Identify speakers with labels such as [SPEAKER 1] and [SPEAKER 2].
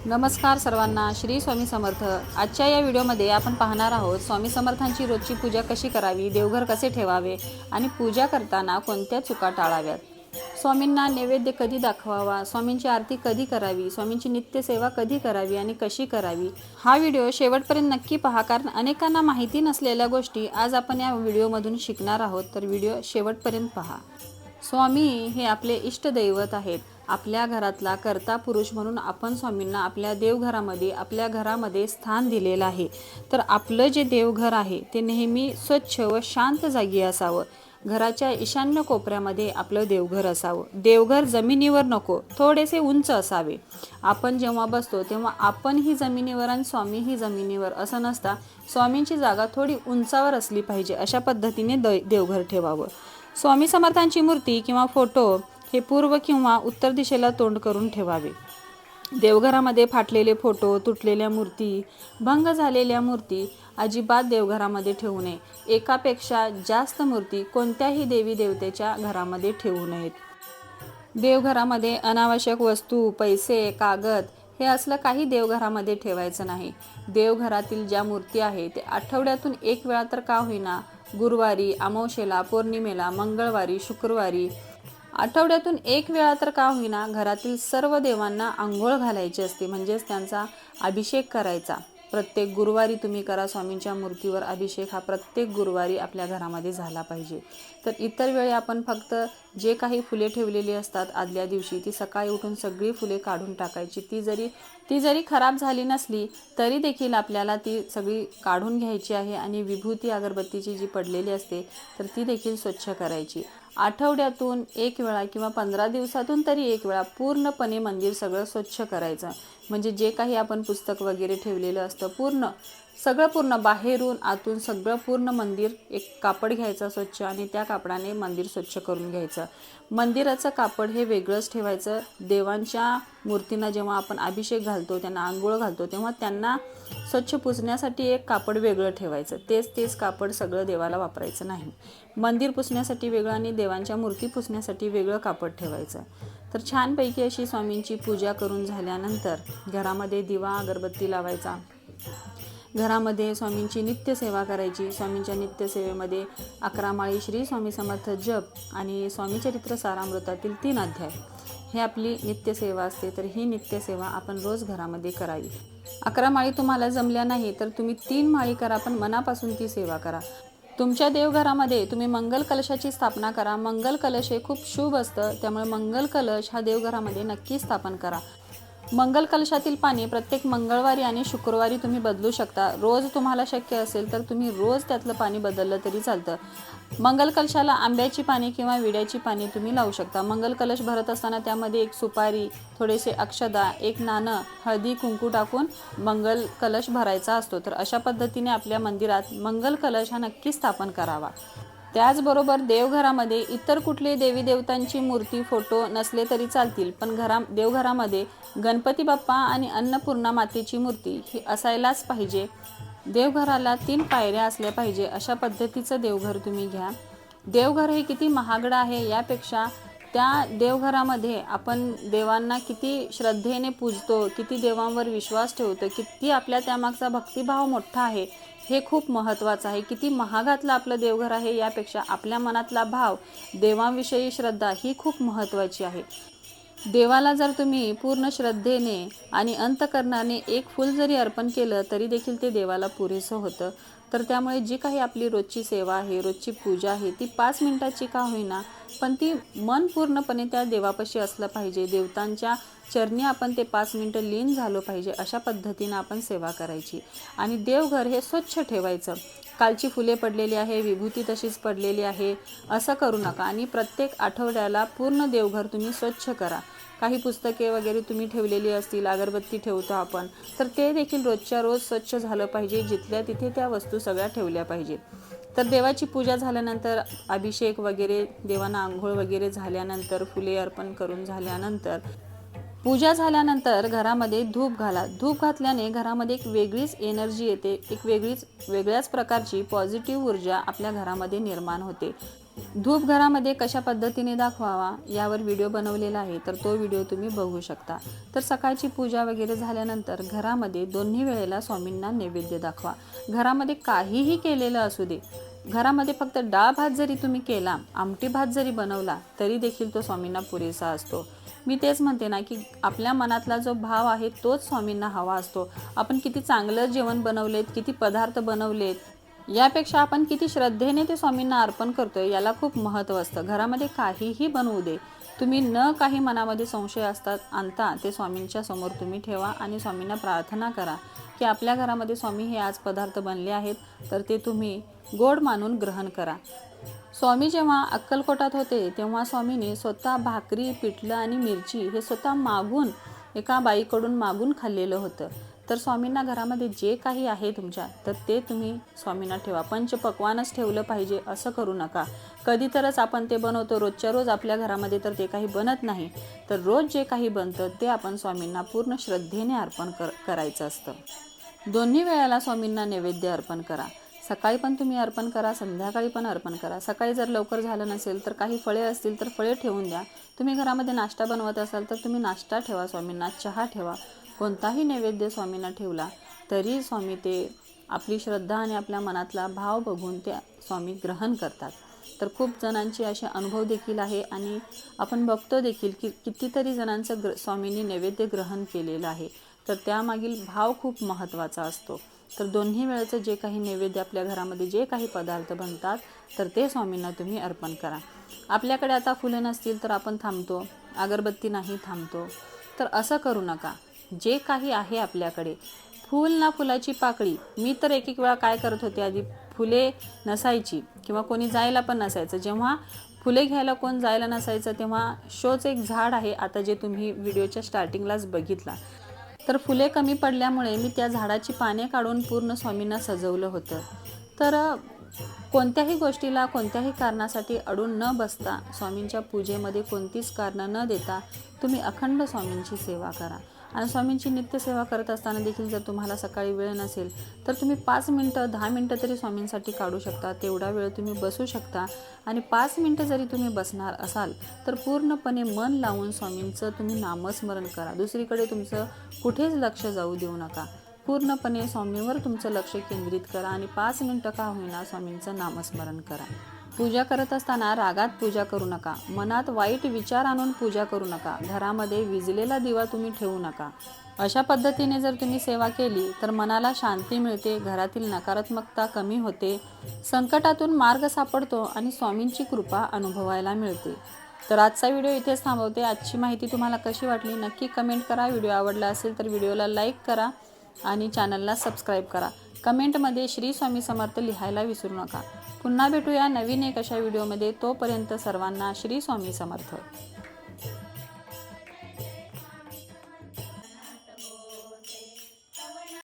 [SPEAKER 1] नमस्कार सर्वांना, श्री स्वामी समर्थ। आजच्या या व्हिडिओमध्ये आपण पाहणार आहोत स्वामी समर्थांची रोजची पूजा कशी करावी, देवघर कसे ठेवावे आणि पूजा करताना कोणत्या चुका टाळाव्यात, स्वामींना नैवेद्य कधी दाखवावा, स्वामींची आरती कधी करावी, स्वामींची नित्यसेवा कधी करावी आणि कशी करावी। हा व्हिडिओ शेवटपर्यंत नक्की पहा, कारण अनेकांना माहिती नसलेल्या गोष्टी आज आपण या व्हिडिओमधून शिकणार आहोत। तर व्हिडिओ शेवटपर्यंत पहा। स्वामी हे आपले इष्टदैवत आहेत। आपल्या घरातला कर्ता पुरुष म्हणून आपण स्वामींना आपल्या देवघरामध्ये, आपल्या घरामध्ये स्थान दिलेलं आहे। तर आपलं जे देवघर आहे ते नेहमी स्वच्छ व शांत जागी असावं। घराच्या ईशान्य कोपऱ्यामध्ये आपलं देवघर असावं। देवघर जमिनीवर नको, थोडेसे उंच असावे। आपण जेव्हा बसतो तेव्हा आपण ही जमिनीवर आणि स्वामी ही जमिनीवर असं नसता, स्वामींची जागा थोडी उंचावर असली पाहिजे, अशा पद्धतीने देवघर ठेवावं। स्वामी समर्थांची मूर्ती किंवा फोटो हे पूर्व किंवा उत्तर दिशेला तोंड करून ठेवावे। देवघरामध्ये फाटलेले फोटो, तुटलेल्या मूर्ती, भंग झालेल्या मूर्ती अजिबात देवघरामध्ये ठेवू नये। एकापेक्षा जास्त मूर्ती कोणत्याही देवी देवतेच्या घरामध्ये ठेवू नयेत। देवघरामध्ये अनावश्यक वस्तू, पैसे, कागद हे असलं काही देवघरामध्ये ठेवायचं नाही। देवघरातील ज्या मूर्ती आहे ते आठवड्यातून एक वेळा तर का होईना, गुरुवारी, अमावस्येला, पौर्णिमेला, मंगळवारी, शुक्रवारी, आठवड्यातून एक वेळा तर का होईना घरातील सर्व देवांना आंघोळ घालायची असते, म्हणजेच त्यांचा अभिषेक करायचा। प्रत्येक गुरुवारी तुम्ही करा। स्वामींच्या मूर्तीवर अभिषेक हा प्रत्येक गुरुवारी आपल्या घरामध्ये झाला पाहिजे। तर इतर वेळी आपण फक्त जे काही फुले ठेवलेली असतात आदल्या दिवशी, ती सकाळी उठून सगळी फुले काढून टाकायची। ती जरी खराब झाली नसली तरी देखील आपल्याला ती सगळी काढून घ्यायची आहे आणि विभूती अगरबत्तीची जी पडलेली असते तर ती देखील स्वच्छ करायची। आठवड्यातून एक वेळा किंवा 15 दिवसातून तरी एक वेळा पूर्णपणे मंदिर सगळं स्वच्छ करायचं। म्हणजे जे काही आपण पुस्तक वगैरे ठेवलेलं असतं पूर्ण बाहेरून आतून सगळं पूर्ण मंदिर एक कापड घ्यायचं स्वच्छ आणि त्या कापडाने मंदिर स्वच्छ करून घ्यायचं। मंदिराचं कापड हे वेगळंच ठेवायचं। देवांच्या मूर्तींना जेव्हा आपण अभिषेक घालतो, त्यांना आंघोळ घालतो, तेव्हा त्यांना स्वच्छ पुसण्यासाठी एक कापड वेगळं ठेवायचं। तेच कापड सगळं देवाला वापरायचं नाही। मंदिर पुसण्यासाठी वेगळं आणि देवांच्या मूर्ती पुसण्यासाठी वेगळं कापड ठेवायचं। तर छानपैकी अशी स्वामींची पूजा करून झाल्यानंतर घरामध्ये दिवा अगरबत्ती लावायचा। घरामध्ये स्वामींची नित्यसेवा करायची। स्वामींच्या नित्यसेवेमध्ये 11 माळी श्री स्वामी समर्थ जप आणि स्वामी चरित्र सारामृतातील 3 अध्याय हे आपली नित्यसेवा असते। तर ही नित्यसेवा आपण रोज घरामध्ये करावी। 11 माळी तुम्हाला जमल्या नाही तर तुम्ही 3 माळी करा, पण मनापासून ती सेवा करा। तुमच्या देवघरामध्ये तुम्ही मंगल कलशाची स्थापना करा। मंगल कलश हे खूप शुभ असतं, त्यामुळे मंगल कलश हा देवघरामध्ये नक्की स्थापन करा। मंगल कलशातील पाणी प्रत्येक मंगळवारी आणि शुक्रवारी तुम्ही बदलू शकता। रोज तुम्हाला शक्य असेल तर तुम्ही रोज त्यातलं पाणी बदललं तरी चालतं। मंगल कलशाला आंब्याची पाने किंवा विड्याची पाने तुम्ही लावू शकता। मंगल कलश भरत असताना त्यामध्ये एक सुपारी, थोडेसे अक्षदा, एक नाणं, हळदी कुंकू टाकून मंगल कलश भरायचा असतो। तर अशा पद्धतीने आपल्या मंदिरात मंगल कलश हा नक्की स्थापन करावा। त्याचबरोबर देवघरामध्ये इतर कुठले देवी देवतांची मूर्ती, फोटो नसले तरी चालतील, पण देवघरामध्ये गणपती बाप्पा आणि अन्नपूर्णा मातेची मूर्ती ही असायलाच पाहिजे। देवघराला 3 पायऱ्या असल्या पाहिजे, अशा पद्धतीचं देवघर तुम्ही घ्या। देवघर हे किती महागडं आहे यापेक्षा त्या देवघरामध्ये आपण देवांना किती श्रद्धेने पूजतो, किती देवांवर विश्वास ठेवतो, किती आपल्या त्यामागचा भक्तिभाव मोठा आहे हे खूप महत्त्वाचं आहे। किती महागातलं आपलं देवघर आहे यापेक्षा आपल्या मनातला भाव, देवांविषयी श्रद्धा ही खूप महत्त्वाची आहे। देवाला जर तुम्ही पूर्ण श्रद्धेने आणि अंतःकरणाने एक फूल जरी अर्पण केलं तरी देखील ते देवाला पुरेसं होतं। तर त्यामुळे जी काही आपली रोजची सेवा आहे, रोजची पूजा आहे, ती 5 मिनिटाची का होईना, पण ती मन पूर्णपणे त्या देवापाशी असलं पाहिजे। देवतांच्या चरणी आपण ते 5 मिनिटं लीन झालो पाहिजे, अशा पद्धतीनं आपण सेवा करायची। आणि देवघर हे स्वच्छ ठेवायचं। कालची फुले पडलेली आहे, विभूती तशीच पडलेली आहे असं करू नका। आणि प्रत्येक आठवड्याला पूर्ण देवघर तुम्ही स्वच्छ करा। काही पुस्तके वगैरे तुम्ही ठेवलेली असतील, अगरबत्ती ठेवतो आपण, तर ते देखील रोजच्या रोज स्वच्छ झालं पाहिजे। जिथल्या तिथे त्या वस्तू सगळ्या ठेवल्या पाहिजेत। तर देवाची पूजा झाल्यानंतर, अभिषेक वगैरे, देवांना आंघोळ वगैरे झाल्यानंतर, फुले अर्पण करून झाल्यानंतर, पूजा झाल्यानंतर घरामध्ये धूप घाला। धूप घातल्याने घरामध्ये एक वेगळीच एनर्जी येते, एक वेगळ्याच प्रकारची पॉझिटिव्ह ऊर्जा आपल्या घरामध्ये निर्माण होते। धूप घरामध्ये कशा पद्धतीने दाखवावा यावर व्हिडिओ बनवलेला आहे, तर तो व्हिडिओ तुम्ही बघू शकता। तर सकाळची पूजा वगैरे झाल्यानंतर घरामध्ये दोन्ही वेळेला स्वामींना नैवेद्य दाखवा। घरामध्ये काहीही केलेलं असू दे, घरामध्ये फक्त डाळ भात जरी तुम्ही केला, आमटी भात जरी बनवला, तरी देखील तो स्वामींना पुरेसा असतो। मी तेच म्हणते ना की आपल्या मनातला जो भाव आहे तोच स्वामींना हवा असतो। आपण किती चांगलं जेवण बनवलेत, किती पदार्थ बनवलेत, यापेक्षा आपण किती श्रद्धेने ते स्वामींना अर्पण करतोय याला खूप महत्त्व असतं। घरामध्ये काहीही बनवू दे, तुम्ही न काही मनामध्ये संशय आणता ते स्वामींच्या समोर तुम्ही ठेवा आणि स्वामींना प्रार्थना करा की आपल्या घरामध्ये स्वामी हे आज पदार्थ बनले आहेत, तर ते तुम्ही गोड मानून ग्रहण करा। स्वामी जेव्हा अक्कलकोटात होते तेव्हा स्वामीने स्वतः भाकरी, पिठलं आणि मिरची हे स्वतः मागून, एका बाईकडून मागून खाल्लेलं होतं। तर स्वामींना घरामध्ये जे काही आहे तुमच्या, तर ते तुम्ही स्वामींना ठेवा। पंचपक्वानच ठेवलं पाहिजे असं करू नका। कधीतरच आपण ते बनवतो, रोजच्या रोज आपल्या घरामध्ये तर ते काही बनत नाही। तर रोज जे काही बनतं ते आपण स्वामींना पूर्ण श्रद्धेने अर्पण करायचं असतं। दोन्ही वेळेला स्वामींना नैवेद्य अर्पण करा। सकाळी पण तुम्ही अर्पण करा, संध्याकाळी पण अर्पण करा। सकाळी जर लवकर झालं नसेल तर काही फळे असतील तर फळे ठेवून द्या। तुम्ही घरामध्ये नाश्ता बनवत असाल तर तुम्ही नाश्ता ठेवा स्वामींना, चहा ठेवा। कोणताही नैवेद्य स्वामींना ठेवला तरी स्वामी ते आपली श्रद्धा आणि आपल्या मनातला भाव बघून ते स्वामी ग्रहण करतात। तर खूप जणांचे असे अनुभव देखील आहे आणि आपण बघतो देखील की कितीतरी जणांचं स्वामींनी नैवेद्य ग्रहण केलेलं आहे। तर त्यामागील भाव खूप महत्त्वाचा असतो। तर दोन्ही वेळेचं जे काही नैवेद्य आपल्या घरामध्ये जे काही पदार्थ बनतात, तर ते स्वामींना तुम्ही अर्पण करा। आपल्याकडे आता फुलं नसतील तर आपण थांबतो, अगरबत्ती नाही थांबतो, तर असं करू नका। जे काही आहे आपल्याकडे, फूल ना फुलाची पाकळी। मी तर एक वेळा काय करत होते, आधी फुले नसायची किंवा कोणी जायला पण नसायचं, जेव्हा फुले घ्यायला कोण जायला नसायचं तेव्हा शोचं एक झाड आहे, आता जे तुम्ही व्हिडिओच्या स्टार्टिंगलाच बघितला, तर फुले कमी पडल्यामुळे मी त्या झाडाची पाने काढून पूर्ण स्वामींना सजवलं होतं। तर कोणत्याही गोष्टीला कोणत्याही कारणासाठी अडून न बसता, स्वामींच्या पूजेमध्ये कोणतीच कारणं न देता तुम्ही अखंड स्वामींची सेवा करा। आणि स्वामींची नित्यसेवा करत असताना देखील जर तुम्हाला सकाळी वेळ नसेल तर तुम्ही 5 मिनटं 10 मिनटं तरी स्वामींसाठी काढू शकता। तेवढा वेळ तुम्ही बसू शकता आणि 5 मिनटं जरी तुम्ही बसणार असाल तर पूर्णपणे मन लावून स्वामींचं तुम्ही नामस्मरण करा। दुसरीकडे तुमचं कुठेच लक्ष जाऊ देऊ नका। पूर्णपणे स्वामींवर तुमचं लक्ष केंद्रित करा आणि 5 मिनटं का होईना स्वामींचं नामस्मरण करा। पूजा करत असताना रागात पूजा करू नका, मनात वाईट विचार आणून पूजा करू नका, घरामध्ये विजलेला दिवा तुम्ही ठेवू नका। अशा पद्धतीने जर तुम्ही सेवा केली तर मनाला शांती मिळते, घरातील नकारात्मकता कमी होते, संकटातून मार्ग सापडतो आणि स्वामींची कृपा अनुभवायला मिळते। तर आजचा व्हिडिओ इथेच थांबवते। आजची माहिती तुम्हाला कशी वाटली नक्की कमेंट करा। व्हिडिओ आवडला असेल तर व्हिडिओला लाईक करा आणि चॅनलला सबस्क्राईब करा। कमेंटमध्ये श्री स्वामी समर्थ लिहायला विसरू नका। पुन्हा भेटूया नवीन एक अशा व्हिडिओमध्ये। तोपर्यंत सर्वांना श्री स्वामी समर्थ।